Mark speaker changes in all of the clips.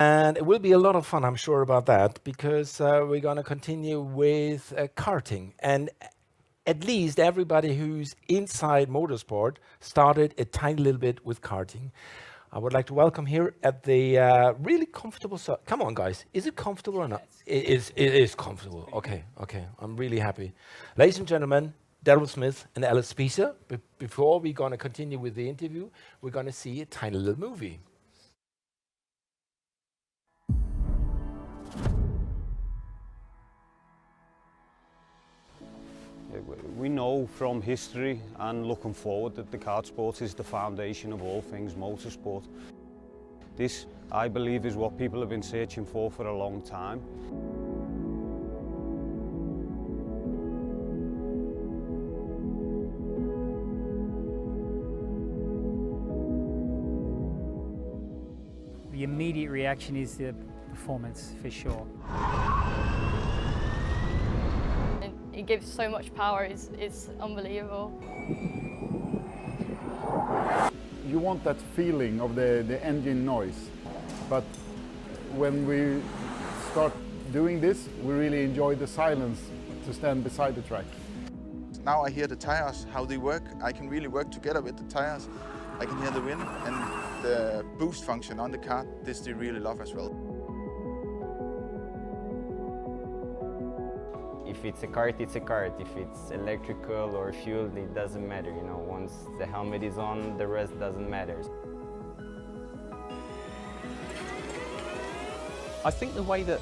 Speaker 1: And it will be a lot of fun, I'm sure about that, because we're going to continue with karting. And at least everybody who's inside motorsport started a tiny little bit with karting. I would like to welcome here at the really comfortable. Come on, guys. Is it comfortable or not? It is comfortable. Okay, okay. I'm really happy. Ladies and gentlemen, Darrell Smith and Ellis Spiezia. Before we're going to continue with the interview, we're going to see a tiny little movie.
Speaker 2: We know from history and looking forward that the kart sport is the foundation of all things motorsport. This, I believe, is what people have been searching for a long time.
Speaker 3: The immediate reaction is the performance, for sure.
Speaker 4: It gives so much power, it's unbelievable.
Speaker 5: You want that feeling of the engine noise, but when we start doing this, we really enjoy the silence to stand beside the track.
Speaker 6: Now I hear the tires, how they work. I can really work together with the tires. I can hear the wind and the boost function on the kart. This they really love as well.
Speaker 7: If it's a kart, it's a kart. If it's electrical or fueled, it doesn't matter. You know, once the helmet is on, the rest doesn't matter.
Speaker 8: I think the way that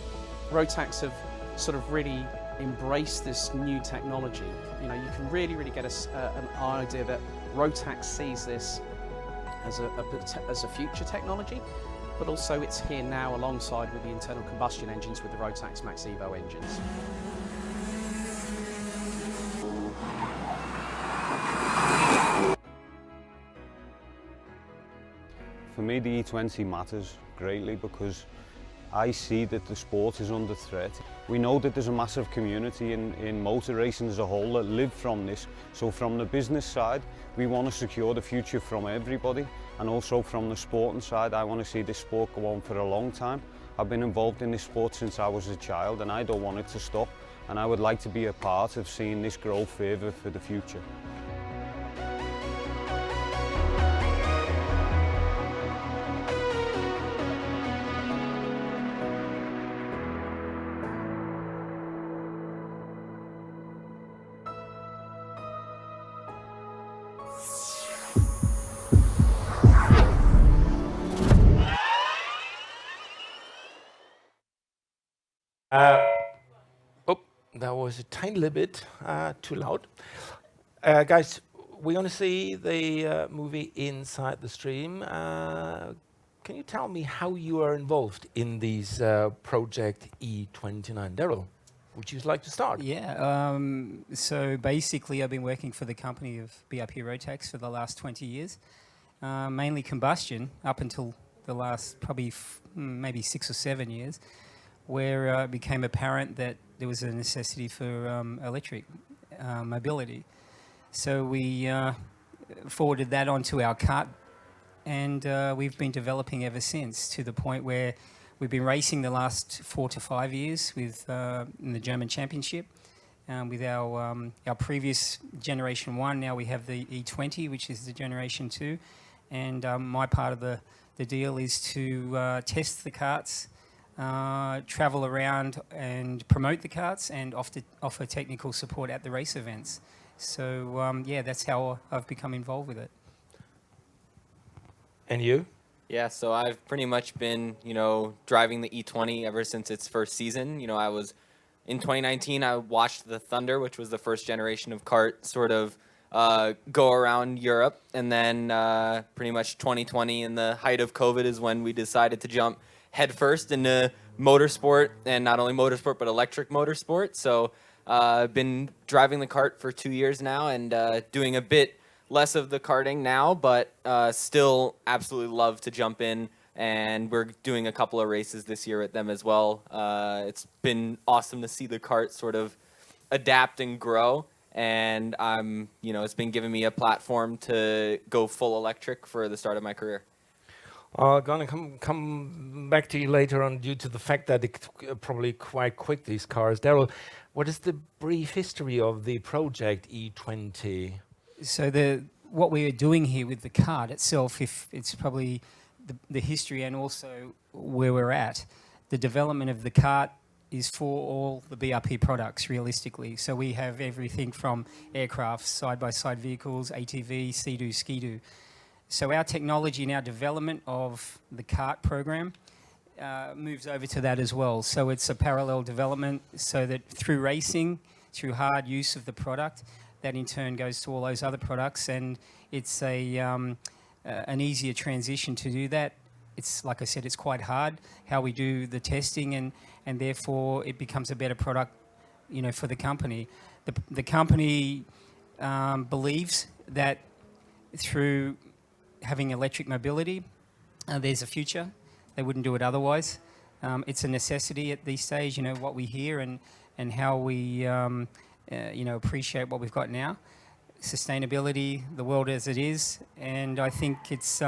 Speaker 8: Rotax have sort of really embraced this new technology, you know, you can really get an idea that Rotax sees this as a future technology, but also it's here now alongside with the internal combustion engines with the Rotax Max Evo engines.
Speaker 2: For me, the E20 matters greatly because I see that the sport is under threat. We know that there's a massive community in motor racing as a whole that live from this. So from the business side, we want to secure the future from everybody. And also from the sporting side, I want to see this sport go on for a long time. I've been involved in this sport since I was a child and I don't want it to stop. And I would like to be a part of seeing this grow further for the future.
Speaker 1: That was a tiny little bit too loud. Guys, we're going to see the movie inside the stream. Can you tell me how you are involved in these Project E20? Darrell, would you like to start?
Speaker 3: Yeah, so basically I've been working for the company of BRP-Rotax for the last 20 years, mainly combustion up until the last probably maybe 6 or 7 years, where it became apparent that there was a necessity for electric mobility. So we forwarded that onto our kart, and we've been developing ever since, to the point where we've been racing the last 4 to 5 years with in the German Championship with our previous Generation 1. Now we have the E20, which is the Generation 2, and my part of the deal is to test the karts, travel around and promote the karts, and offer technical support at the race events. So yeah, that's how I've become involved with it.
Speaker 1: And you?
Speaker 9: Yeah, so I've pretty much been, driving the E20 ever since its first season. I was in 2019. I watched the Thunder, which was the first generation of kart, sort of go around Europe, and then pretty much 2020, in the height of COVID, is when we decided to jump headfirst into motorsport, and not only motorsport but electric motorsport. So I've been driving the kart for 2 years now, and doing a bit less of the karting now, but still absolutely love to jump in, and we're doing a couple of races this year at them as well. It's been awesome to see the kart sort of adapt and grow, and it's been giving me a platform to go full electric for the start of my career.
Speaker 1: Gonna come back to you later on due to the fact that it's probably quite quick, these cars. Darrell, what is the brief history of the project E20?
Speaker 3: So what we are doing here with the kart itself, if it's probably the history and also where we're at, the development of the kart is for all the BRP products, realistically. So we have everything from aircraft, side-by-side vehicles, ATV, Sea-Doo, Ski-Doo. So our technology and our development of the kart program moves over to that as well. So it's a parallel development so that through racing, through hard use of the product, that in turn goes to all those other products, and it's an easier transition to do that. It's, like I said, it's quite hard how we do the testing, and therefore it becomes a better product, you know, for the company. The company believes that through having electric mobility, there's a future. They wouldn't do it otherwise. It's a necessity at this stage, you know, what we hear and how we, you know, appreciate what we've got now. Sustainability, the world as it is, and I think it's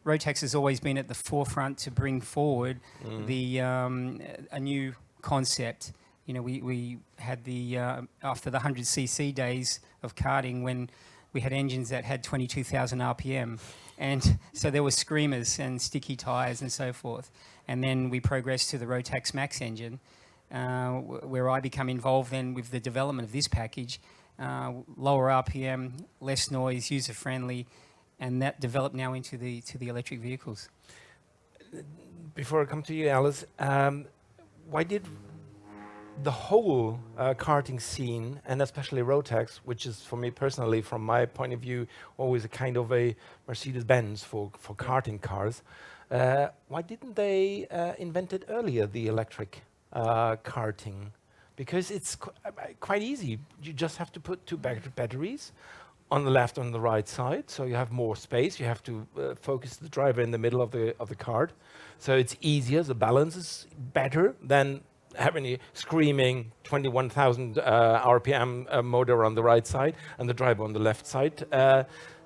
Speaker 3: Rotax has always been at the forefront to bring forward a new concept. You know, we had the after the 100cc days of karting when we had engines that had 22,000 RPM, and so there were screamers and sticky tires and so forth. And then we progressed to the Rotax Max engine, where I become involved then with the development of this package, lower RPM, less noise, user friendly, and that developed now into the electric vehicles.
Speaker 1: Before I come to you, Alice, why did the whole karting scene, and especially Rotax, which is for me personally, from my point of view, always a kind of a Mercedes-Benz for karting cars, why didn't they invent it earlier, the electric karting? Because it's quite easy. You just have to put two batteries on the left and the right side, so you have more space. You have to focus the driver in the middle of the kart, so it's easier. The balance is better than having a screaming 21,000 RPM motor on the right side and the driver on the left side.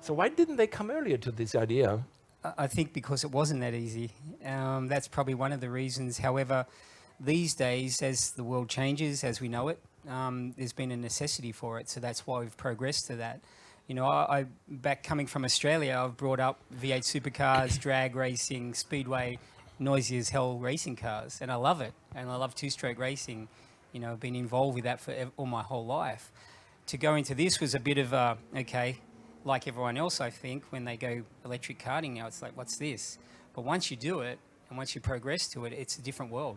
Speaker 1: So why didn't they come earlier to this idea?
Speaker 3: I think because it wasn't that easy. That's probably one of the reasons. However, these days, as the world changes, as we know it, there's been a necessity for it. So that's why we've progressed to that. You know, I back coming from Australia, I've brought up V8 supercars, drag racing, speedway, noisy as hell racing cars, and I love it. And I love two-stroke racing. You know, I've been involved with that for all my whole life. To go into this was a bit of a, okay, like everyone else, I think, when they go electric karting now, it's like, what's this? But once you do it, and once you progress to it, it's a different world.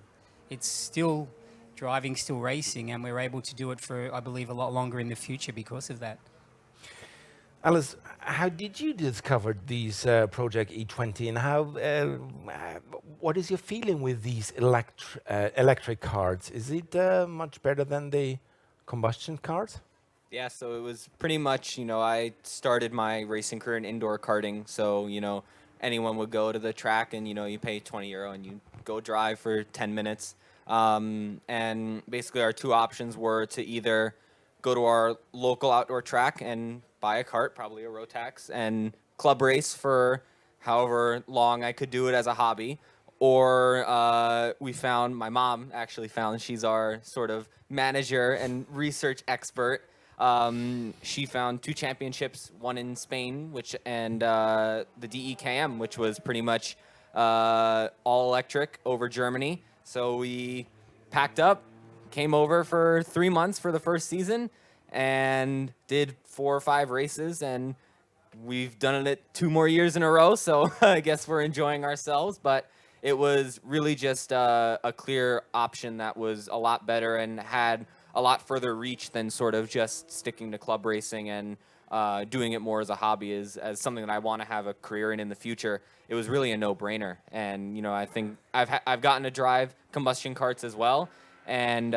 Speaker 3: It's still driving, still racing, and we're able to do it for, I believe, a lot longer in the future because of that.
Speaker 1: Alice, how did you discover these Project E20, and how? What is your feeling with these electric cars? Is it much better than the combustion cars?
Speaker 9: Yeah, so it was pretty much, you know, I started my racing career in indoor karting. So, you know, anyone would go to the track and, you know, you pay €20 and you go drive for 10 minutes. And basically our two options were to either go to our local outdoor track and buy a kart, probably a Rotax, and club race for however long I could do it as a hobby. Or my mom actually found, she's our sort of manager and research expert. She found 2 championships, one in Spain, and the DEKM, which was pretty much all electric over Germany. So we packed up, came over for 3 months for the first season, and did 4 or 5 races, and we've done it 2 more years in a row, so I guess we're enjoying ourselves. But it was really just a clear option that was a lot better and had a lot further reach than sort of just sticking to club racing and doing it more as a hobby, as something that I want to have a career in the future. It was really a no-brainer. And, you know, I think I've gotten to drive combustion karts as well, and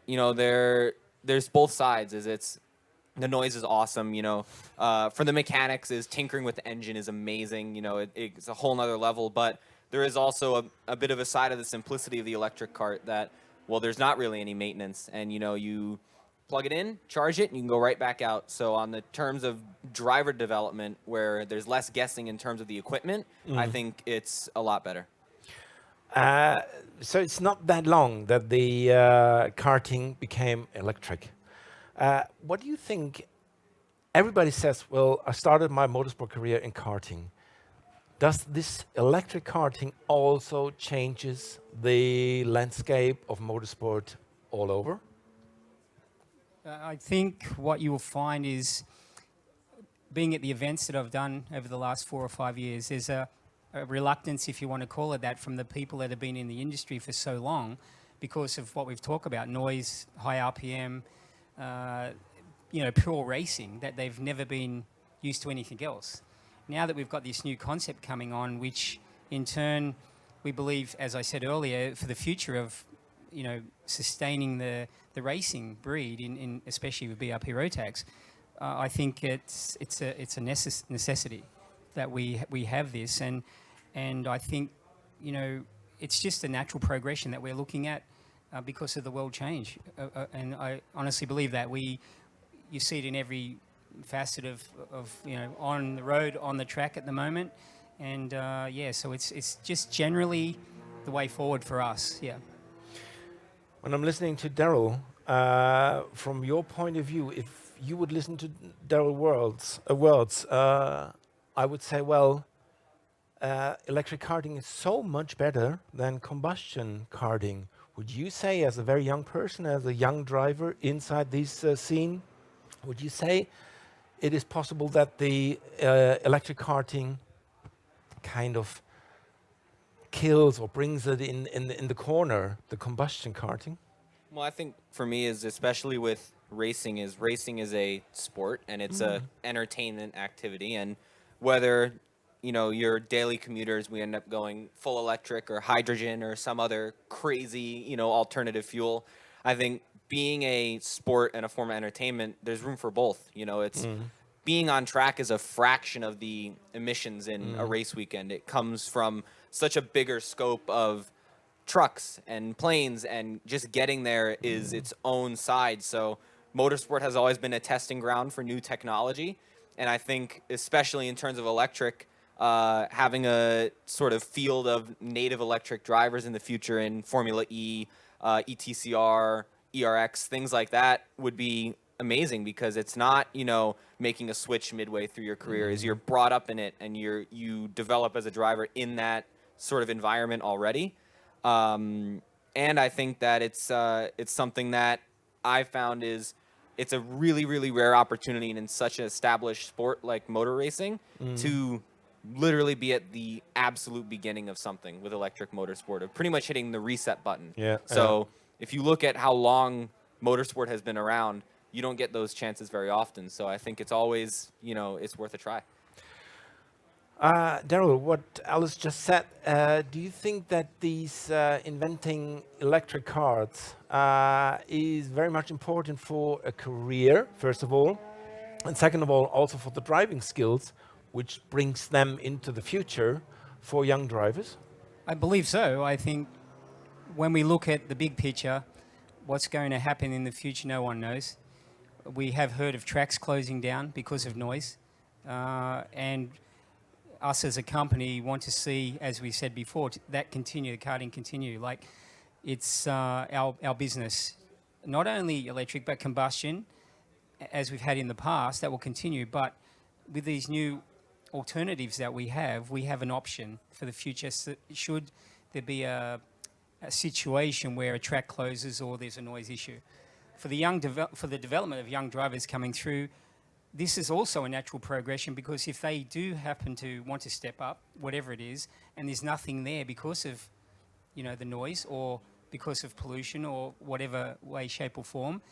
Speaker 9: you know, there's both sides. The noise is awesome, you know. For the mechanics, tinkering with the engine is amazing. You know, it's a whole nother level. But there is also a bit of a side of the simplicity of the electric kart that, well, there's not really any maintenance, and you know, you plug it in, charge it, and you can go right back out. So on the terms of driver development, where there's less guessing in terms of the equipment, I think it's a lot better.
Speaker 1: So it's not that long that the karting became electric. What do you think? Everybody says, well, I started my motorsport career in karting. Does this electric karting also changes the landscape of motorsport all over?
Speaker 3: I think what you will find is, being at the events that I've done over the last 4 or 5 years, there's a reluctance, if you want to call it that, from the people that have been in the industry for so long, because of what we've talked about, noise, high RPM, pure racing, that they've never been used to anything else. Now that we've got this new concept coming on, which in turn we believe, as I said earlier, for the future of sustaining the racing breed, in especially with BRP-Rotax, I think it's a necessity that we have this, and I think it's just a natural progression that we're looking at because of the world change, and I honestly believe that you see it in every facet of on the road, on the track at the moment, and so it's just generally the way forward for us.
Speaker 1: When I'm listening to Darrell, from your point of view, if you would listen to Darrell's words, I would say, well, electric karting is so much better than combustion karting. Would you say, as a very young person, as a young driver inside this scene, would you say it is possible that the electric karting kind of kills or brings it in the corner, the combustion karting?
Speaker 9: Well, I think for me, is especially with racing is a sport, and it's a entertainment activity, and whether your daily commuters, we end up going full electric or hydrogen or some other crazy alternative fuel. I think being a sport and a form of entertainment, there's room for both. It's being on track is a fraction of the emissions in a race weekend. It comes from such a bigger scope of trucks and planes, and just getting there is its own side. So motorsport has always been a testing ground for new technology, and I think especially in terms of electric, having a sort of field of native electric drivers in the future in Formula E, ETCR, ERX, things like that would be amazing, because it's not making a switch midway through your career. Is you're brought up in it, and you develop as a driver in that sort of environment already. And I think that it's something that I found is it's a really, really rare opportunity in such an established sport like motor racing to literally be at the absolute beginning of something with electric motorsport, of pretty much hitting the reset button. So if you look at how long motorsport has been around, you don't get those chances very often. So I think it's always, it's worth a try.
Speaker 1: Darrell, what Alice just said, do you think that these inventing electric cars is very much important for a career, first of all, and second of all, also for the driving skills, which brings them into the future for young drivers?
Speaker 3: I believe so. I think when we look at the big picture, what's going to happen in the future, no one knows. We have heard of tracks closing down because of noise, and us as a company want to see, as we said before, that continue, the karting continue. Like, it's our business, not only electric but combustion, as we've had in the past, that will continue. But with these new alternatives that we have an option for the future. So should there be a situation where a track closes or there's a noise issue, for the development of young drivers coming through, this is also a natural progression, because if they do happen to want to step up, whatever it is, and there's nothing there because of, the noise or because of pollution or whatever way, shape or form,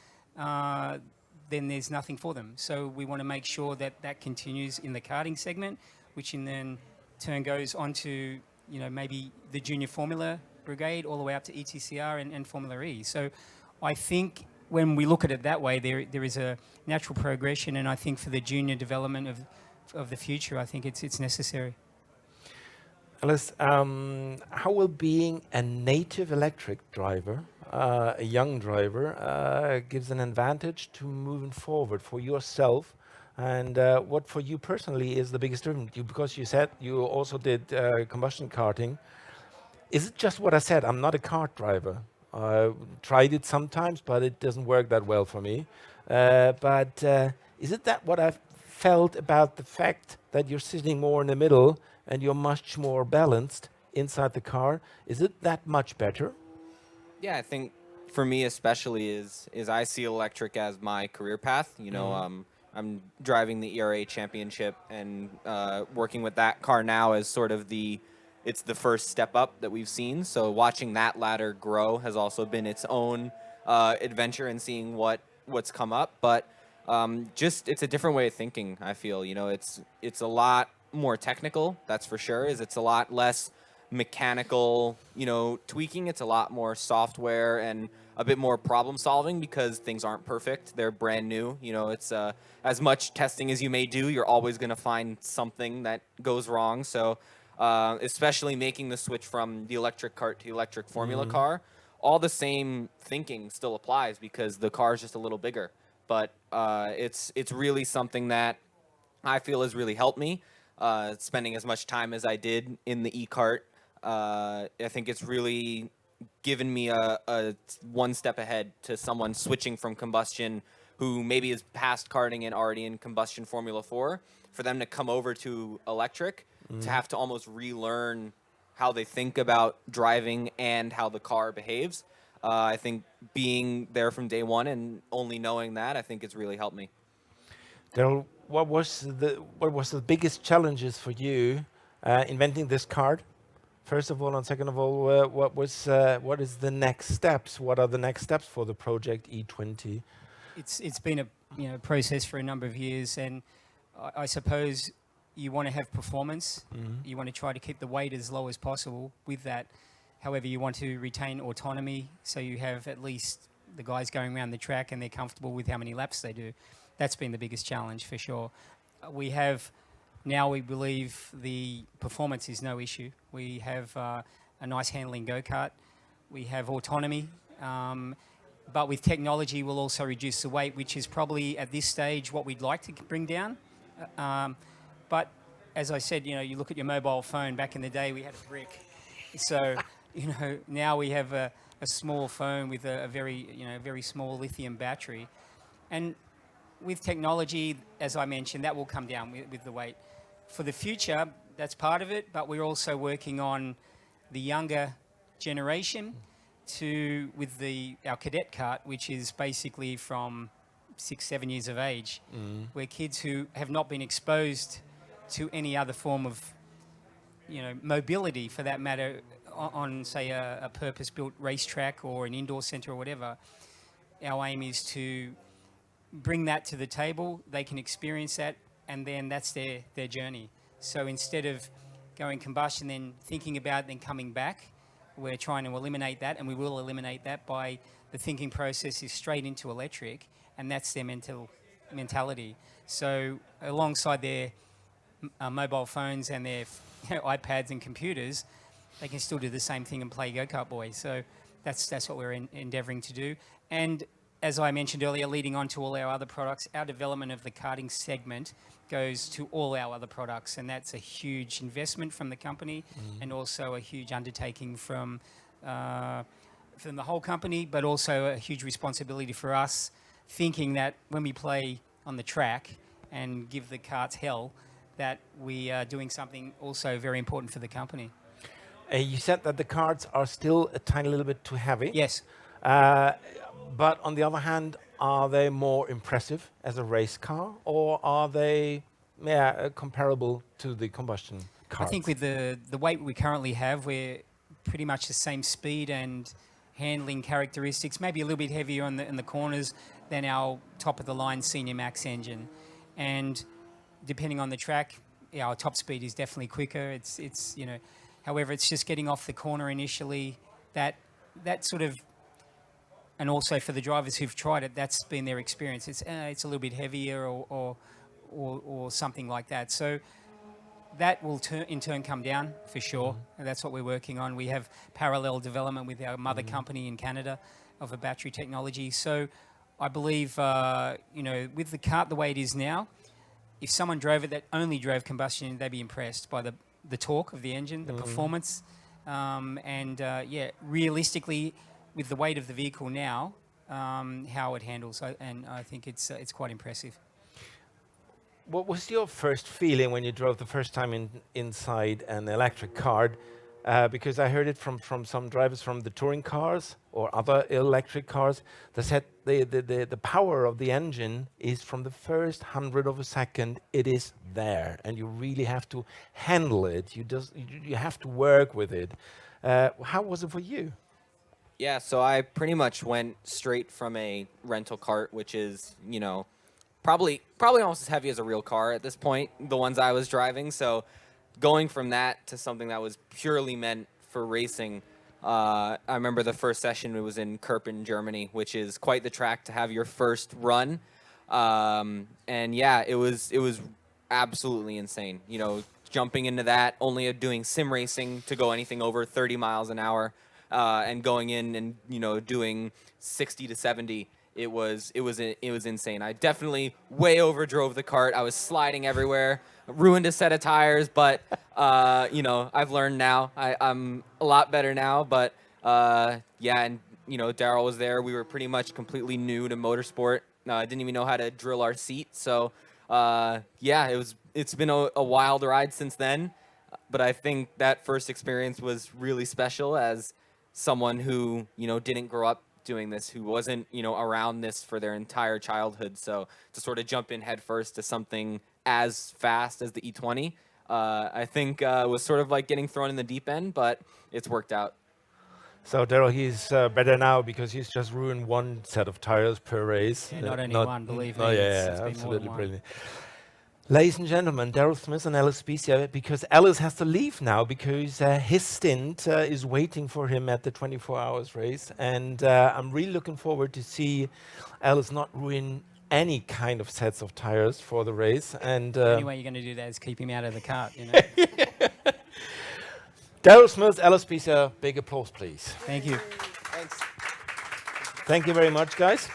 Speaker 3: then there's nothing for them. So we want to make sure that that continues in the karting segment, which in then turn goes on to, maybe the junior Formula brigade all the way up to ETCR and Formula E. So I think when we look at it that way, there is a natural progression, and I think for the junior development of the future, I think it's necessary.
Speaker 1: Ellis, how will being a native electric driver a young driver, gives an advantage to moving forward for yourself? And what for you personally is the biggest difference? Because you said you also did combustion karting. Is it just what I said? I'm not a kart driver. I tried it sometimes, but it doesn't work that well for me. But is it that what I've felt about the fact that you're sitting more in the middle and you're much more balanced inside the car? Is it that much better?
Speaker 9: Yeah, I think for me especially is I see electric as my career path. You know, I'm driving the ERA championship and working with that car now as sort of it's the first step up that we've seen. So watching that ladder grow has also been its own adventure and seeing what's come up. But just it's a different way of thinking. I feel, you know, it's a lot more technical. That's for sure. It's a lot less mechanical, you know, tweaking. It's a lot more software and a bit more problem solving because things aren't perfect. They're brand new. You know, it's as much testing as you may do, you're always going to find something that goes wrong. So especially making the switch from the electric kart to electric formula car, all the same thinking still applies because the car is just a little bigger. But it's really something that I feel has really helped me. Spending as much time as I did in the e-kart, I think it's really given me a one step ahead to someone switching from combustion who maybe is past karting and already in combustion Formula 4, for them to come over to electric, to have to almost relearn how they think about driving and how the car behaves. I think being there from day one and only knowing that, I think it's really helped me.
Speaker 1: Darrell, what was the biggest challenges for you inventing this kart? First of all, and second of all, what is the next steps? What are the next steps for the project E20?
Speaker 3: It's been a process for a number of years, and I suppose you want to have performance. You want to try to keep the weight as low as possible with that. However, you want to retain autonomy, so you have at least the guys going around the track and they're comfortable with how many laps they do. That's been the biggest challenge for sure. We believe the performance is no issue. We have a nice handling go-kart. We have autonomy. But with technology, we'll also reduce the weight, which is probably at this stage what we'd like to bring down. But as I said, you look at your mobile phone. Back in the day, we had a brick. So, now we have a small phone with a very small lithium battery. And with technology, as I mentioned, that will come down with the weight. For the future, that's part of it, but we're also working on the younger generation with our cadet kart, which is basically from 6-7 years of age, where kids who have not been exposed to any other form of mobility, for that matter, on say a purpose-built racetrack or an indoor centre or whatever. Our aim is to bring that to the table. They can experience that, and then that's their journey. So instead of going combustion, then thinking about, then coming back, we're trying to eliminate that, and we will eliminate that by the thinking process is straight into electric, and that's their mentality. So alongside their mobile phones and their iPads and computers, they can still do the same thing and play Go-Kart Boy. So that's what we're endeavouring to do. And as I mentioned earlier, leading on to all our other products, our development of the karting segment goes to all our other products, and that's a huge investment from the company and also a huge undertaking from the whole company, but also a huge responsibility for us, thinking that when we play on the track and give the karts hell, that we are doing something also very important for the company.
Speaker 1: You said that the karts are still a tiny little bit too heavy.
Speaker 3: Yes.
Speaker 1: But on the other hand, are they more impressive as a race car, or are they comparable to the combustion cars?
Speaker 3: I think with the weight we currently have, we're pretty much the same speed and handling characteristics, maybe a little bit heavier in the corners than our top-of-the-line Senior Max engine. And depending on the track, our top speed is definitely quicker. However, it's just getting off the corner initially, that sort of, and also for the drivers who've tried it, that's been their experience. It's a little bit heavier or something like that. So that will in turn come down for sure, and that's what we're working on. We have parallel development with our mother company in Canada of a battery technology. So I believe, with the kart the way it is now, if someone drove it that only drove combustion, they'd be impressed by the torque of the engine, the performance, realistically, with the weight of the vehicle now, how it handles, and I think it's quite impressive.
Speaker 1: What was your first feeling when you drove the first time inside an electric car? Because I heard it from some drivers from the touring cars or other electric cars. They said the power of the engine is from the first 100 of a second. It is there, and you really have to handle it. You have to work with it. How was it for you?
Speaker 9: Yeah, so I pretty much went straight from a rental cart, which is, probably almost as heavy as a real car at this point, the ones I was driving. So going from that to something that was purely meant for racing, I remember the first session, it was in Kerpen, Germany, which is quite the track to have your first run. And yeah, it was absolutely insane. Jumping into that, only doing sim racing to go anything over 30 miles an hour, and going in and, doing 60 to 70. It was insane. I definitely way overdrove the kart. I was sliding everywhere, ruined a set of tires, but I've learned now. I'm a lot better now. But and Darrell was there. We were pretty much completely new to motorsport. I didn't even know how to drill our seat. So it's been a wild ride since then. But I think that first experience was really special as someone who didn't grow up doing this, who wasn't around this for their entire childhood. So to sort of jump in head first to something as fast as the E20, I think was sort of like getting thrown in the deep end, but it's worked out.
Speaker 1: So Darrell, he's better now because he's just ruined one set of tires per race.
Speaker 3: Yeah, not only one, believe me.
Speaker 1: Oh,
Speaker 3: It's been
Speaker 1: absolutely
Speaker 3: more than one.
Speaker 1: brilliant. Ladies and gentlemen, Darrell Smith and Ellis Spiezia, because Ellis has to leave now because his stint is waiting for him at the 24 hours race. And I'm really looking forward to see Ellis not ruin any kind of sets of tires for the race. And
Speaker 3: The only way you're going to do that is keep him out of the kart,
Speaker 1: Darrell Smith, Ellis Spiezia, big applause, please.
Speaker 3: Thank you.
Speaker 9: Thanks.
Speaker 1: Thank you very much, guys.